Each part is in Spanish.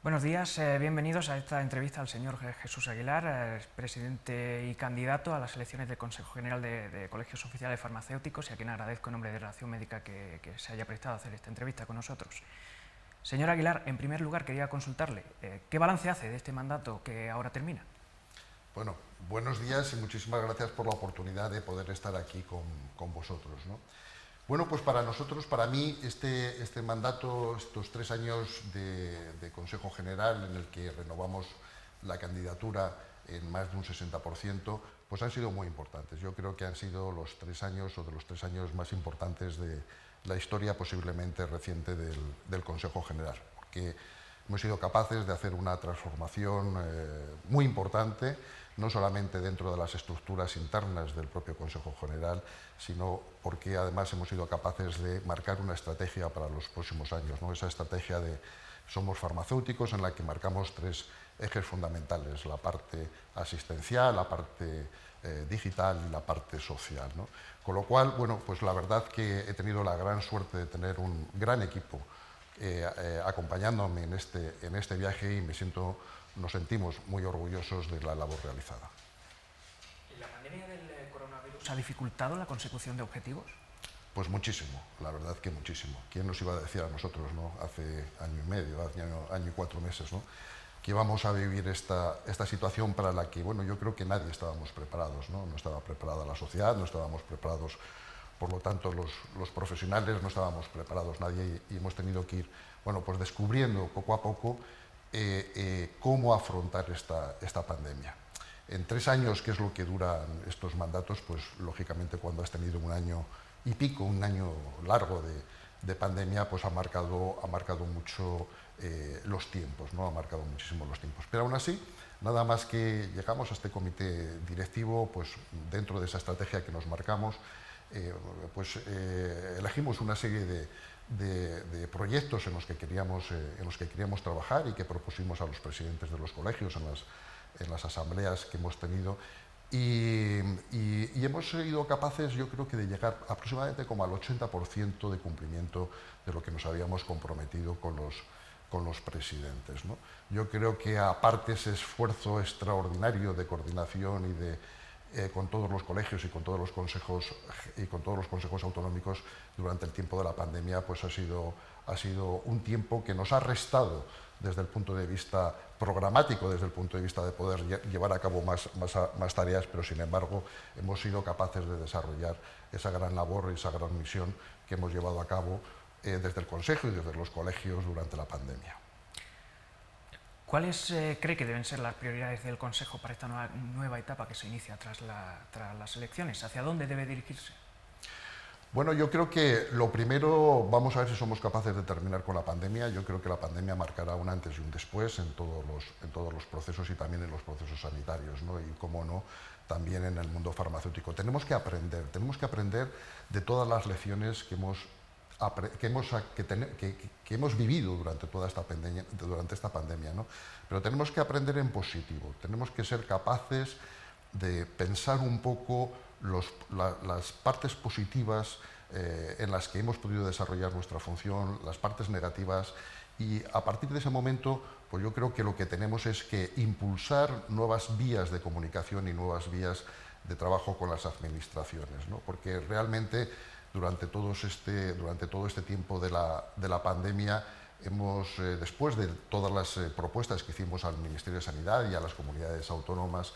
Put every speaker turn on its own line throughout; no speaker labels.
Buenos días, bienvenidos a esta entrevista al señor Jesús Aguilar, presidente y candidato a las elecciones del Consejo General de Colegios Oficiales Farmacéuticos, y a quien agradezco en nombre de Relación Médica que se haya prestado a hacer esta entrevista con nosotros. Señor Aguilar, en primer lugar quería consultarle, ¿qué balance hace de este mandato que ahora termina?
Bueno, buenos días y muchísimas gracias por la oportunidad de poder estar aquí con vosotros, ¿no? Bueno, pues para nosotros, para mí, este mandato, estos 3 años de Consejo General en el que renovamos la candidatura en más de un 60%, pues han sido muy importantes. Yo creo que han sido los 3 años o de los 3 años más importantes de la historia posiblemente reciente del Consejo General, porque hemos sido capaces de hacer una transformación muy importante, no solamente dentro de las estructuras internas del propio Consejo General, sino porque además hemos sido capaces de marcar una estrategia para los próximos años, ¿no? Esa estrategia de Somos Farmacéuticos, en la que marcamos 3 ejes fundamentales: la parte asistencial, la parte digital y la parte social, ¿no? Con lo cual, bueno, pues la verdad que he tenido la gran suerte de tener un gran equipo acompañándome en este viaje, y nos sentimos muy orgullosos de la labor realizada.
¿La pandemia del coronavirus ha dificultado la consecución de objetivos?
Pues muchísimo, la verdad que muchísimo. ¿Quién nos iba a decir a nosotros, ¿no? Hace año y medio, año y 4 meses, ¿no?, que íbamos a vivir esta situación para la que, bueno, yo creo que nadie estábamos preparados, ¿no? No estaba preparada la sociedad, no estábamos preparados, por lo tanto, los profesionales, no estábamos preparados nadie, y hemos tenido que ir, bueno, pues descubriendo poco a poco cómo afrontar esta pandemia. En 3 años, que es lo que duran estos mandatos, pues lógicamente cuando has tenido un año y pico, un año largo de pandemia, pues ha marcado mucho los tiempos, ¿no? Ha marcado muchísimo los tiempos. Pero aún así, nada más que llegamos a este comité directivo, pues dentro de esa estrategia que nos marcamos, elegimos una serie de proyectos en los que queríamos trabajar y que propusimos a los presidentes de los colegios en las asambleas que hemos tenido, y hemos sido capaces, yo creo que, de llegar aproximadamente como al 80% de cumplimiento de lo que nos habíamos comprometido con los presidentes, ¿no? Yo creo que, aparte ese esfuerzo extraordinario de coordinación con todos los colegios y con todos los consejos autonómicos durante el tiempo de la pandemia, pues ha sido un tiempo que nos ha restado desde el punto de vista programático, desde el punto de vista de poder llevar a cabo más tareas, pero sin embargo hemos sido capaces de desarrollar esa gran labor y esa gran misión que hemos llevado a cabo desde el Consejo y desde los colegios durante la pandemia.
¿Cuáles cree que deben ser las prioridades del Consejo para esta nueva etapa que se inicia tras las elecciones? ¿Hacia dónde debe dirigirse?
Bueno, yo creo que lo primero, vamos a ver si somos capaces de terminar con la pandemia. Yo creo que la pandemia marcará un antes y un después en todos los procesos, y también en los procesos sanitarios, ¿no? Y, cómo no, también en el mundo farmacéutico. Tenemos que aprender de todas las lecciones que hemos vivido durante esta pandemia, ¿no? Pero tenemos que aprender en positivo, tenemos que ser capaces de pensar un poco las partes positivas en las que hemos podido desarrollar nuestra función, las partes negativas, y a partir de ese momento, pues yo creo que lo que tenemos es que impulsar nuevas vías de comunicación y nuevas vías de trabajo con las administraciones, ¿no? Porque realmente durante todo este tiempo de la pandemia después de todas las propuestas que hicimos al Ministerio de Sanidad y a las comunidades autónomas,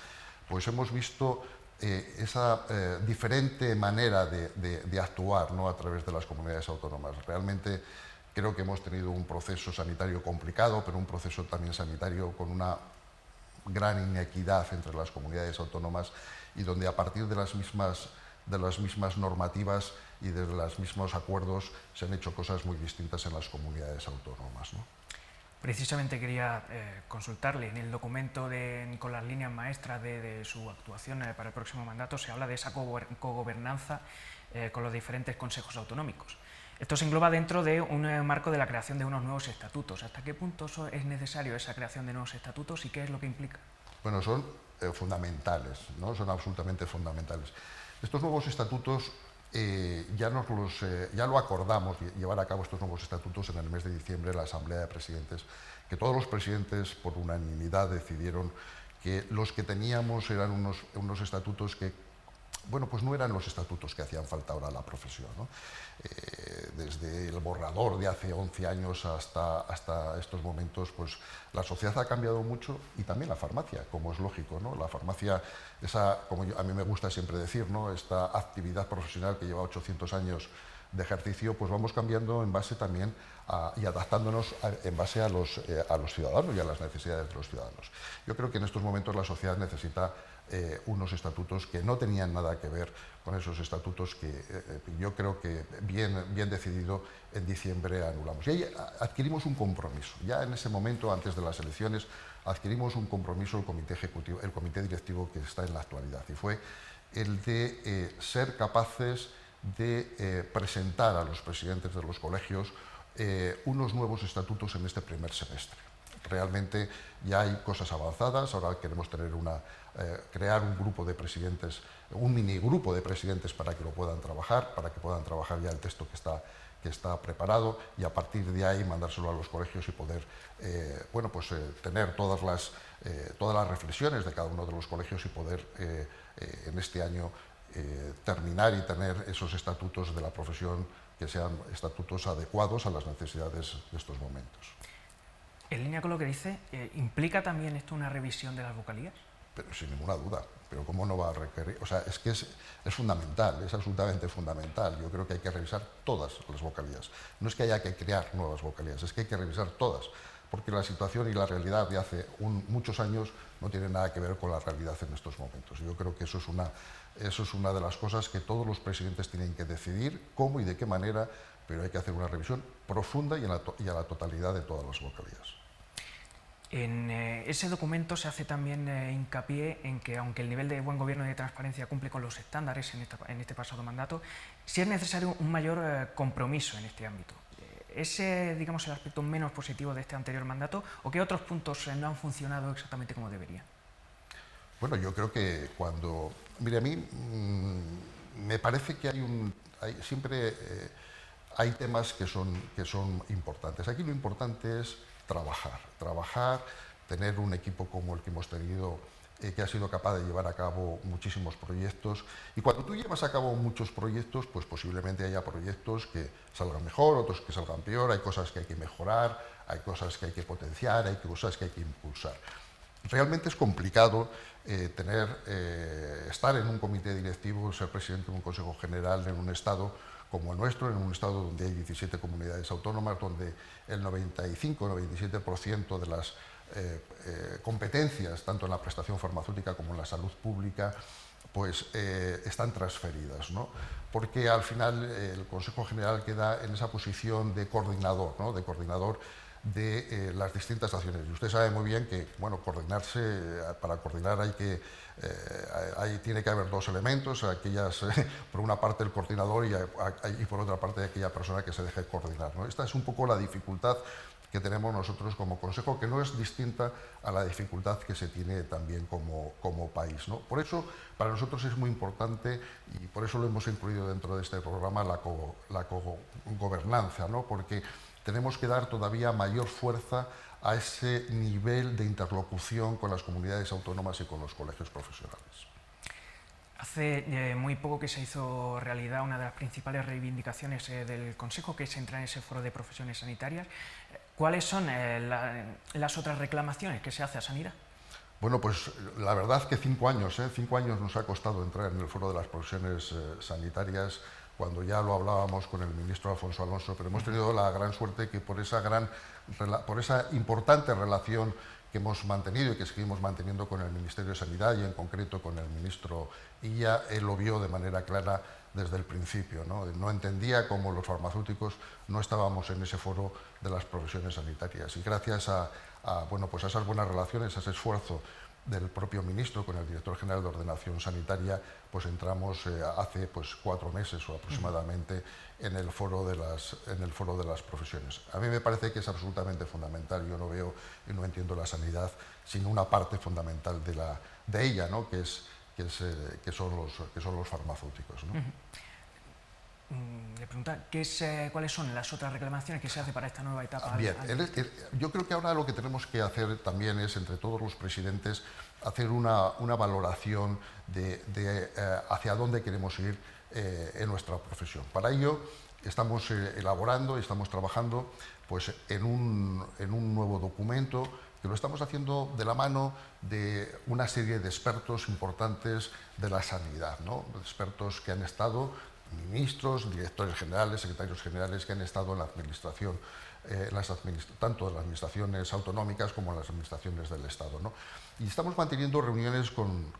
pues hemos visto esa diferente manera de actuar, ¿no?, a través de las comunidades autónomas. Realmente creo que hemos tenido un proceso sanitario complicado, pero un proceso también sanitario con una gran inequidad entre las comunidades autónomas, y donde, a partir de las mismas normativas y de los mismos acuerdos, se han hecho cosas muy distintas en las comunidades autónomas, ¿no?
Precisamente quería consultarle, en el documento con las líneas maestras de su actuación para el próximo mandato se habla de esa cogobernanza con los diferentes consejos autonómicos. Esto se engloba dentro de un marco de la creación de unos nuevos estatutos. ¿Hasta qué punto es necesario esa creación de nuevos estatutos y qué es lo que implica?
Bueno, son fundamentales, ¿no? Son absolutamente fundamentales. Estos nuevos estatutos ya lo acordamos, llevar a cabo estos nuevos estatutos en el mes de diciembre en la Asamblea de Presidentes, que todos los presidentes por unanimidad decidieron que los que teníamos eran unos estatutos que, bueno, pues no eran los estatutos que hacían falta ahora a la profesión, ¿no? Desde el borrador de hace 11 años hasta estos momentos, pues la sociedad ha cambiado mucho y también la farmacia, como es lógico, ¿no? La farmacia, como a mí me gusta siempre decir, ¿no? Esta actividad profesional que lleva 800 años de ejercicio, pues vamos cambiando en base también y adaptándonos en base a los ciudadanos y a las necesidades de los ciudadanos. Yo creo que en estos momentos la sociedad necesita unos estatutos que no tenían nada que ver con esos estatutos que yo creo que bien decidido en diciembre anulamos. Y ahí adquirimos un compromiso. Ya en ese momento, antes de las elecciones, adquirimos un compromiso el comité ejecutivo, el comité directivo que está en la actualidad, y fue el de ser capaces de presentar a los presidentes de los colegios unos nuevos estatutos en este primer semestre. Realmente ya hay cosas avanzadas, ahora queremos tener crear un grupo de presidentes, un minigrupo de presidentes para que lo puedan trabajar, ya el texto que está preparado, y a partir de ahí mandárselo a los colegios y poder tener todas las reflexiones de cada uno de los colegios y poder en este año terminar y tener esos estatutos de la profesión que sean estatutos adecuados a las necesidades de estos momentos.
En línea con lo que dice, ¿implica también esto una revisión de las vocalías?
Pero sin ninguna duda, pero ¿cómo no va a requerir? O sea, es que es fundamental, es absolutamente fundamental. Yo creo que hay que revisar todas las vocalías. No es que haya que crear nuevas vocalías, es que hay que revisar todas, porque la situación y la realidad de hace muchos años no tiene nada que ver con la realidad en estos momentos. Yo creo que eso es una de las cosas que todos los presidentes tienen que decidir, cómo y de qué manera, pero hay que hacer una revisión profunda y a la totalidad de todas las vocalías.
En ese documento se hace también hincapié en que, aunque el nivel de buen gobierno y de transparencia cumple con los estándares en este pasado mandato, sí es necesario un mayor compromiso en este ámbito. ¿Ese, digamos, el aspecto menos positivo de este anterior mandato, o qué otros puntos no han funcionado exactamente como deberían?
Bueno, yo creo que mire, a mí me parece que siempre hay temas que son importantes. Aquí lo importante es trabajar, tener un equipo como el que hemos tenido, que ha sido capaz de llevar a cabo muchísimos proyectos. Y cuando tú llevas a cabo muchos proyectos, pues posiblemente haya proyectos que salgan mejor, otros que salgan peor, hay cosas que hay que mejorar, hay cosas que hay que potenciar, hay cosas que hay que impulsar. Realmente es complicado estar en un comité directivo, ser presidente de un consejo general en un estado como el nuestro, en un estado donde hay 17 comunidades autónomas, donde el 95-97% de las competencias, tanto en la prestación farmacéutica como en la salud pública, pues están transferidas, ¿no? Porque al final el Consejo General queda en esa posición de coordinador, ¿no? De coordinador de las distintas acciones. Y usted sabe muy bien que, bueno, para coordinar tiene que haber dos elementos, por una parte el coordinador y por otra parte aquella persona que se deje coordinar, ¿no? Esta es un poco la dificultad que tenemos nosotros como Consejo, que no es distinta a la dificultad que se tiene también como país, ¿no? Por eso, para nosotros es muy importante, y por eso lo hemos incluido dentro de este programa, la cogobernanza, ¿no? Porque tenemos que dar todavía mayor fuerza a ese nivel de interlocución con las comunidades autónomas y con los colegios profesionales.
Hace muy poco que se hizo realidad una de las principales reivindicaciones del Consejo, que es entrar en ese foro de profesiones sanitarias. ¿Cuáles son las otras reclamaciones que se hace a Sanidad?
Bueno, pues la verdad que 5 años, 5 años nos ha costado entrar en el foro de las profesiones sanitarias, cuando ya lo hablábamos con el ministro Alfonso Alonso, pero hemos tenido la gran suerte que por esa importante relación que hemos mantenido y que seguimos manteniendo con el Ministerio de Sanidad y en concreto con el ministro Illa, él lo vio de manera clara desde el principio, ¿no? No entendía cómo los farmacéuticos no estábamos en ese foro de las profesiones sanitarias, y gracias a esas buenas relaciones, a ese esfuerzo del propio ministro con el director general de Ordenación Sanitaria, pues entramos hace 4 meses o aproximadamente en el foro de las profesiones. A mí me parece que es absolutamente fundamental. Yo no veo y no entiendo la sanidad sin una parte fundamental de ella, ¿no? que son los farmacéuticos, ¿no?
Le pregunta cuáles son las otras reclamaciones que se hace para esta nueva etapa.
Bien, yo creo que ahora lo que tenemos que hacer también es, entre todos los presidentes, hacer una valoración de hacia dónde queremos ir en nuestra profesión. Para ello estamos elaborando y estamos trabajando pues, en un nuevo documento que lo estamos haciendo de la mano de una serie de expertos importantes de la sanidad, ¿no? Expertos que han estado, ministros, directores generales, secretarios generales que han estado en la administración, tanto en las administraciones autonómicas como en las administraciones del Estado, ¿no? Y estamos manteniendo reuniones con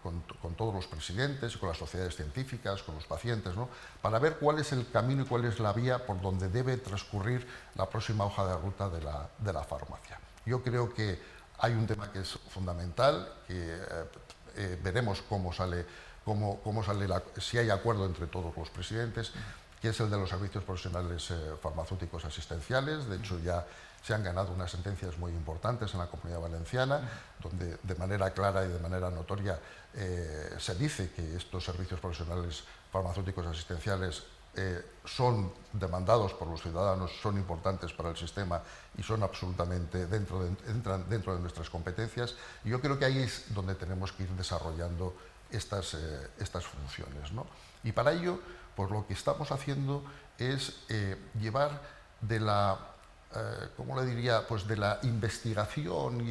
todos los presidentes, con las sociedades científicas, con los pacientes, ¿no? Para ver cuál es el camino y cuál es la vía por donde debe transcurrir la próxima hoja de ruta de la farmacia. Yo creo que hay un tema que es fundamental, que veremos cómo sale, si hay acuerdo entre todos los presidentes, que es el de los servicios profesionales farmacéuticos asistenciales. De hecho, ya se han ganado unas sentencias muy importantes en la Comunidad Valenciana, donde de manera clara y de manera notoria se dice que estos servicios profesionales farmacéuticos asistenciales son demandados por los ciudadanos, son importantes para el sistema y son absolutamente entran dentro de nuestras competencias. Y yo creo que ahí es donde tenemos que ir desarrollando estas funciones, ¿no? Y para ello, pues lo que estamos haciendo es llevar de la, ¿cómo le diría? Pues de la investigación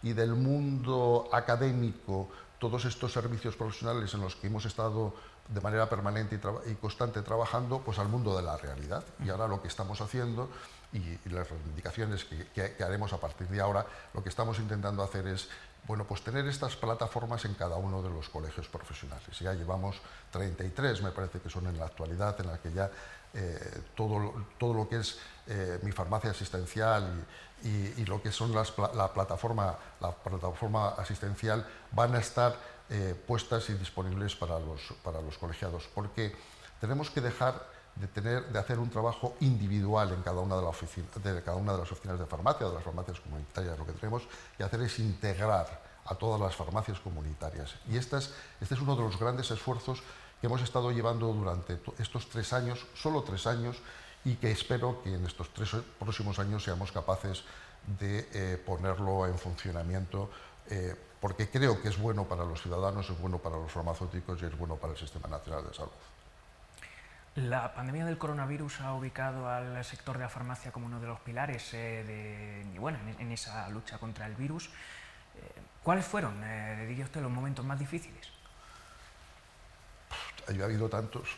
y del mundo académico, todos estos servicios profesionales en los que hemos estado de manera permanente y constante trabajando, pues al mundo de la realidad. Y ahora lo que estamos haciendo y las reivindicaciones que haremos a partir de ahora, lo que estamos intentando hacer es, bueno, pues tener estas plataformas en cada uno de los colegios profesionales. Ya llevamos 33, me parece que son en la actualidad, en la que ya todo lo que es mi farmacia asistencial y lo que son la plataforma asistencial van a estar puestas y disponibles para los colegiados, porque tenemos que dejar de hacer un trabajo individual en cada una de las oficinas de farmacia, de las farmacias comunitarias. Lo que tenemos que hacer es integrar a todas las farmacias comunitarias. Y este es uno de los grandes esfuerzos que hemos estado llevando durante estos 3 años, solo 3 años, y que espero que en estos 3 próximos años seamos capaces de ponerlo en funcionamiento, porque creo que es bueno para los ciudadanos, es bueno para los farmacéuticos y es bueno para el Sistema Nacional de Salud.
La pandemia del coronavirus ha ubicado al sector de la farmacia como uno de los pilares en esa lucha contra el virus. ¿Cuáles fueron, diría usted, los momentos más difíciles?
Ha habido tantos,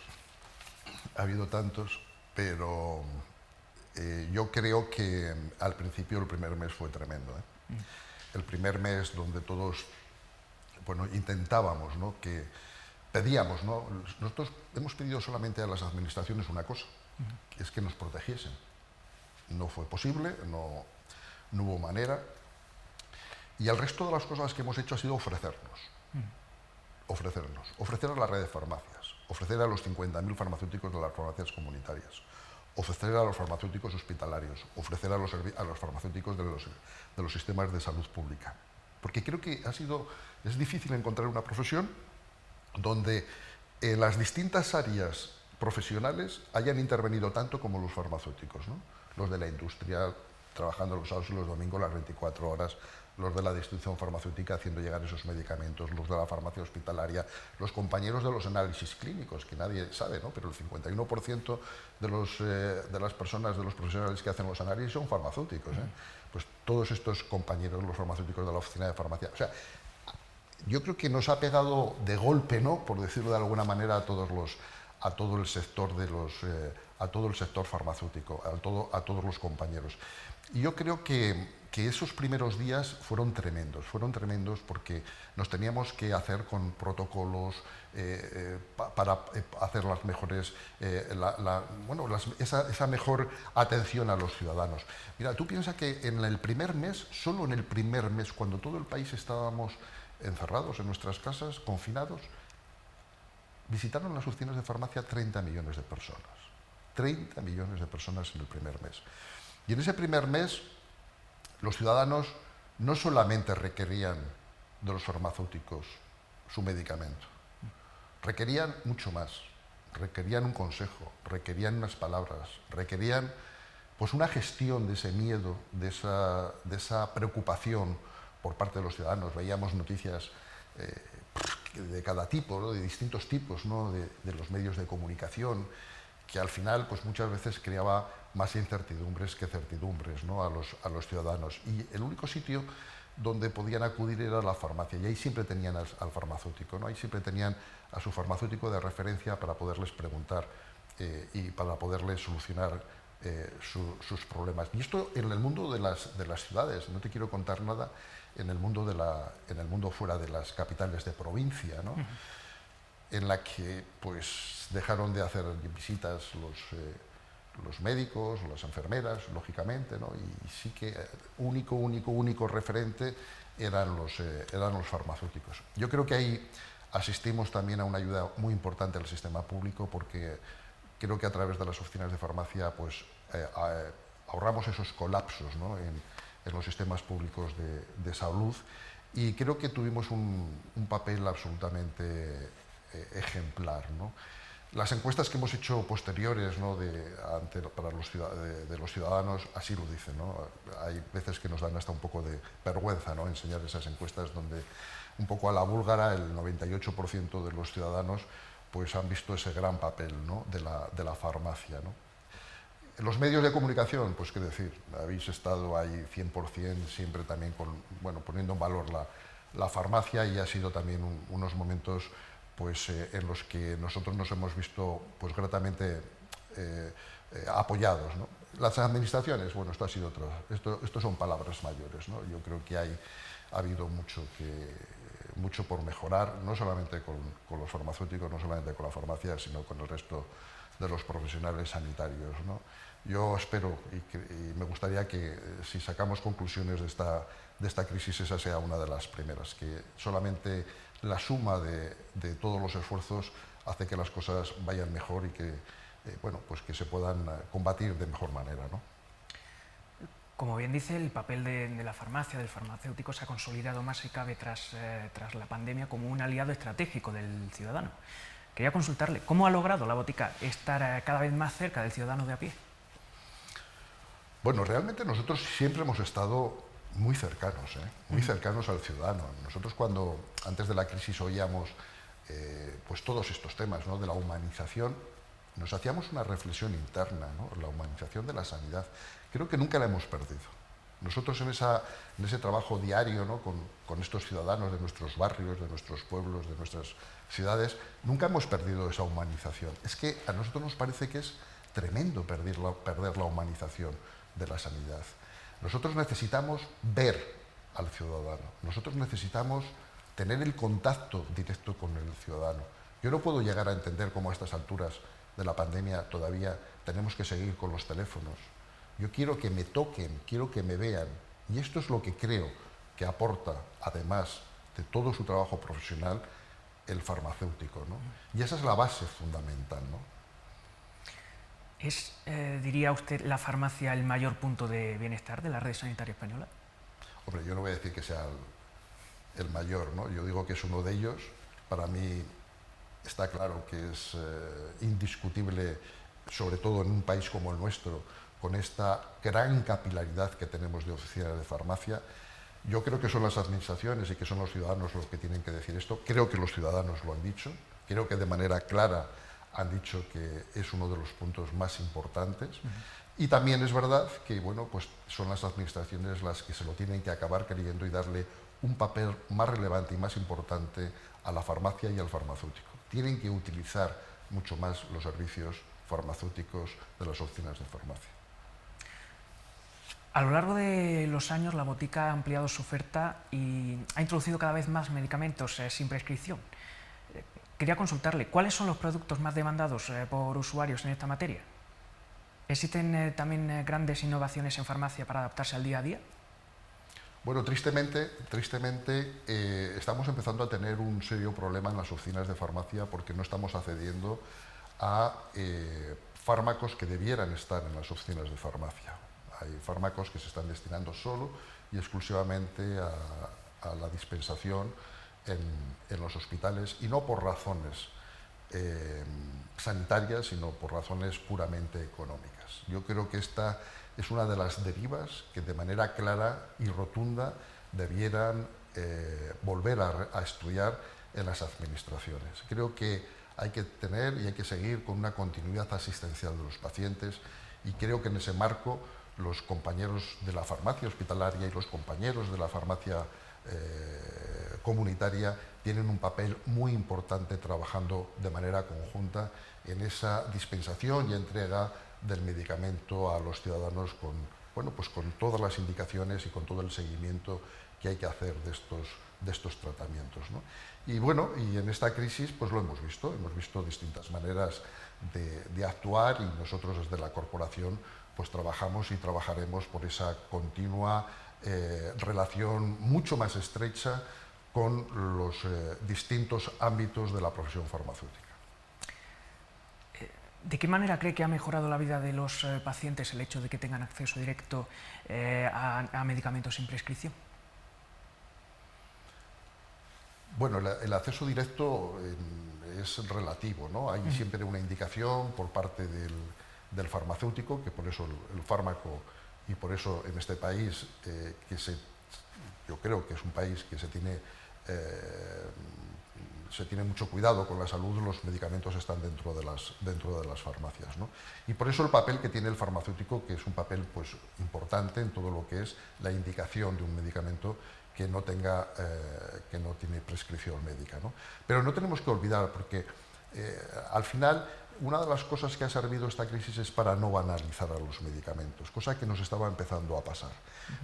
pero yo creo que al principio el primer mes fue tremendo, ¿eh? El primer mes donde todos, bueno, intentábamos, ¿no? Que pedíamos, ¿no? Nosotros hemos pedido solamente a las administraciones una cosa, que es que nos protegiesen. No fue posible, no hubo manera. Y el resto de las cosas que hemos hecho ha sido ofrecer a la red de farmacias, ofrecer a los 50.000 farmacéuticos de las farmacias comunitarias, ofrecer a los farmacéuticos hospitalarios, ofrecer a los farmacéuticos de los sistemas de salud pública. Porque creo que es difícil encontrar una profesión donde las distintas áreas profesionales hayan intervenido tanto como los farmacéuticos, ¿no? Los de la industria trabajando los sábados y los domingos las 24 horas, los de la distribución farmacéutica haciendo llegar esos medicamentos, los de la farmacia hospitalaria, los compañeros de los análisis clínicos, que nadie sabe, ¿no? Pero el 51% de las personas, de los profesionales que hacen los análisis son farmacéuticos, ¿eh? Pues todos estos compañeros, los farmacéuticos de la oficina de farmacia, o sea, yo creo que nos ha pegado de golpe, ¿no? Por decirlo de alguna manera, a todo el sector farmacéutico, a todos los compañeros. Y yo creo que esos primeros días fueron tremendos porque nos teníamos que hacer con protocolos para hacer las mejores, esa mejor atención a los ciudadanos. Mira, tú piensas que en el primer mes, solo en el primer mes, cuando todo el país estábamos encerrados en nuestras casas, confinados, visitaron las oficinas de farmacia 30 millones de personas. 30 millones de personas en el primer mes. Y en ese primer mes, los ciudadanos no solamente requerían de los farmacéuticos su medicamento, requerían mucho más. requerían un consejo, requerían unas palabras, requerían pues una gestión de ese miedo, de esa preocupación por parte de los ciudadanos. Veíamos noticias de cada tipo, ¿no? De distintos tipos, ¿no? de los medios de comunicación, que al final pues muchas veces creaba más incertidumbres que certidumbres, ¿no? a los ciudadanos. Y el único sitio donde podían acudir era la farmacia, y ahí siempre tenían al farmacéutico, ¿no? Ahí siempre tenían a su farmacéutico de referencia para poderles preguntar y para poderles solucionar sus problemas. Y esto en el mundo de las ciudades, no te quiero contar nada en el mundo, en el mundo fuera de las capitales de provincia, ¿no? En la que pues dejaron de hacer visitas los médicos, las enfermeras, lógicamente, ¿no? Y sí que único referente eran los farmacéuticos. Yo creo que ahí asistimos también a una ayuda muy importante al sistema público, porque creo que a través de las oficinas de farmacia pues, ahorramos esos colapsos, ¿no? en los sistemas públicos de salud, y creo que tuvimos un papel absolutamente ejemplar, ¿no? Las encuestas que hemos hecho posteriores, ¿no? para los ciudadanos así lo dicen, ¿no? Hay veces que nos dan hasta un poco de vergüenza, ¿no? Enseñar esas encuestas donde un poco a la búlgara el 98% de los ciudadanos pues, han visto ese gran papel, ¿no? de la farmacia, ¿no? Los medios de comunicación, pues qué decir, habéis estado ahí 100% siempre también poniendo en valor la farmacia, y ha sido también unos momentos pues, en los que nosotros nos hemos visto pues, gratamente apoyados, ¿no? Las administraciones, bueno, esto ha sido esto son palabras mayores, ¿no? Yo creo que ha habido mucho por mejorar, no solamente con los farmacéuticos, no solamente con la farmacia, sino con el resto de los profesionales sanitarios, ¿no? Yo espero y me gustaría que si sacamos conclusiones de esta crisis, esa sea una de las primeras, que solamente la suma de todos los esfuerzos hace que las cosas vayan mejor y que, pues que se puedan combatir de mejor manera, ¿no?
Como bien dice, el papel de la farmacia, del farmacéutico, se ha consolidado más si cabe tras la pandemia como un aliado estratégico del ciudadano. Quería consultarle, ¿cómo ha logrado la botica estar cada vez más cerca del ciudadano de a pie?
Bueno, realmente nosotros siempre hemos estado muy cercanos, muy cercanos al ciudadano. Nosotros antes de la crisis oíamos pues todos estos temas, ¿no? De la humanización, nos hacíamos una reflexión interna, ¿no? La humanización de la sanidad. Creo que nunca la hemos perdido. Nosotros en ese trabajo diario, ¿no? con estos ciudadanos de nuestros barrios, de nuestros pueblos, de nuestras ciudades, nunca hemos perdido esa humanización. Es que a nosotros nos parece que es tremendo perder la humanización de la sanidad. Nosotros necesitamos ver al ciudadano, nosotros necesitamos tener el contacto directo con el ciudadano. Yo no puedo llegar a entender cómo a estas alturas de la pandemia todavía tenemos que seguir con los teléfonos. Yo quiero que me toquen, quiero que me vean, y esto es lo que creo que aporta, además de todo su trabajo profesional, el farmacéutico, ¿no? Y esa es la base fundamental, ¿no?
¿Es, diría usted, la farmacia el mayor punto de bienestar de la red sanitaria española?
Hombre, yo no voy a decir que sea el mayor, ¿no? Yo digo que es uno de ellos. Para mí está claro que es indiscutible, sobre todo en un país como el nuestro, con esta gran capilaridad que tenemos de oficinas de farmacia. Yo creo que son las administraciones y que son los ciudadanos los que tienen que decir esto. Creo que los ciudadanos lo han dicho. Creo que de manera clara han dicho que es uno de los puntos más importantes. Y también es verdad que pues son las administraciones las que se lo tienen que acabar creyendo y darle un papel más relevante y más importante a la farmacia y al farmacéutico. Tienen que utilizar mucho más los servicios farmacéuticos de las oficinas de farmacia.
A lo largo de los años, la botica ha ampliado su oferta y ha introducido cada vez más medicamentos sin prescripción. Quería consultarle, ¿cuáles son los productos más demandados por usuarios en esta materia? ¿Existen también grandes innovaciones en farmacia para adaptarse al día a día?
Bueno, tristemente estamos empezando a tener un serio problema en las oficinas de farmacia porque no estamos accediendo a fármacos que debieran estar en las oficinas de farmacia. Hay fármacos que se están destinando solo y exclusivamente a la dispensación en los hospitales, y no por razones sanitarias, sino por razones puramente económicas. Yo creo que esta es una de las derivas que de manera clara y rotunda debieran volver a estudiar en las administraciones. Creo que hay que tener y hay que seguir con una continuidad asistencial de los pacientes, y creo que en ese marco los compañeros de la farmacia hospitalaria y los compañeros de la farmacia comunitaria tienen un papel muy importante trabajando de manera conjunta en esa dispensación y entrega del medicamento a los ciudadanos con, bueno, pues con todas las indicaciones y con todo el seguimiento que hay que hacer de estos tratamientos, ¿no? Y bueno, y en esta crisis pues lo hemos visto distintas maneras de actuar, y nosotros desde la corporación pues trabajamos y trabajaremos por esa continua relación mucho más estrecha con los distintos ámbitos de la profesión farmacéutica.
¿De qué manera cree que ha mejorado la vida de los pacientes el hecho de que tengan acceso directo a medicamentos sin prescripción?
Bueno, el acceso directo es relativo, ¿no? Hay siempre una indicación por parte del farmacéutico, que por eso el fármaco, y por eso en este país, yo creo que es un país que se tiene mucho cuidado con la salud, los medicamentos están dentro de las farmacias, ¿no? Y por eso el papel que tiene el farmacéutico, que es un papel pues, importante en todo lo que es la indicación de un medicamento que no tiene prescripción médica, ¿no? Pero no tenemos que olvidar, porque al final una de las cosas que ha servido esta crisis es para no banalizar a los medicamentos, cosa que nos estaba empezando a pasar.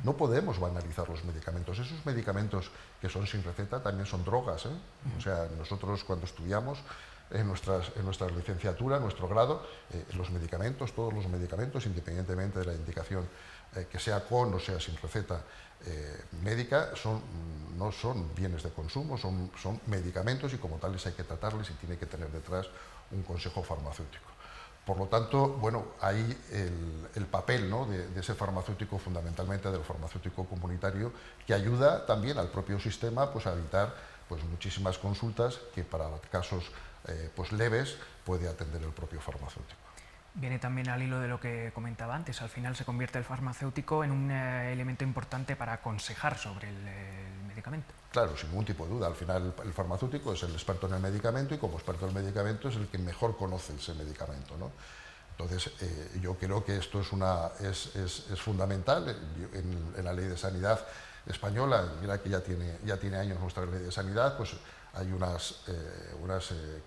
No podemos banalizar los medicamentos. Esos medicamentos que son sin receta también son drogas, ¿eh? O sea, nosotros cuando estudiamos en nuestra licenciatura, en nuestro grado, los medicamentos, todos los medicamentos, independientemente de la indicación que sea con o sea sin receta médica, no son bienes de consumo, son medicamentos, y como tales hay que tratarles y tiene que tener detrás un consejo farmacéutico. Por lo tanto, bueno, ahí el papel, ¿no?, de ese farmacéutico, fundamentalmente del farmacéutico comunitario, que ayuda también al propio sistema pues, a evitar pues, muchísimas consultas que para casos pues, leves puede atender el propio farmacéutico.
Viene también al hilo de lo que comentaba antes. Al final se convierte el farmacéutico en un elemento importante para aconsejar sobre el medicamento.
Claro, sin ningún tipo de duda. Al final el farmacéutico es el experto en el medicamento, y como experto en el medicamento es el que mejor conoce ese medicamento, ¿no? Entonces, yo creo que esto es fundamental. En la Ley de Sanidad española, mira que ya tiene años nuestra Ley de Sanidad, pues hay unas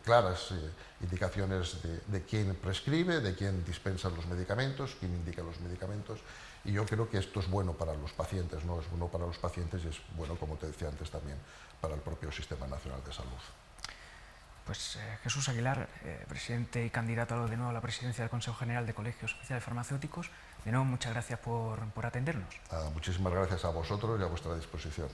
claras indicaciones de quién prescribe, de quién dispensa los medicamentos, quién indica los medicamentos, y yo creo que esto es bueno para los pacientes, ¿no? Es bueno para los pacientes y es bueno, como te decía antes, también para el propio Sistema Nacional de Salud.
Pues Jesús Aguilar, presidente y candidato de nuevo a la presidencia del Consejo General de Colegios Oficiales Farmacéuticos, de nuevo muchas gracias por atendernos.
Muchísimas gracias a vosotros y a vuestra disposición.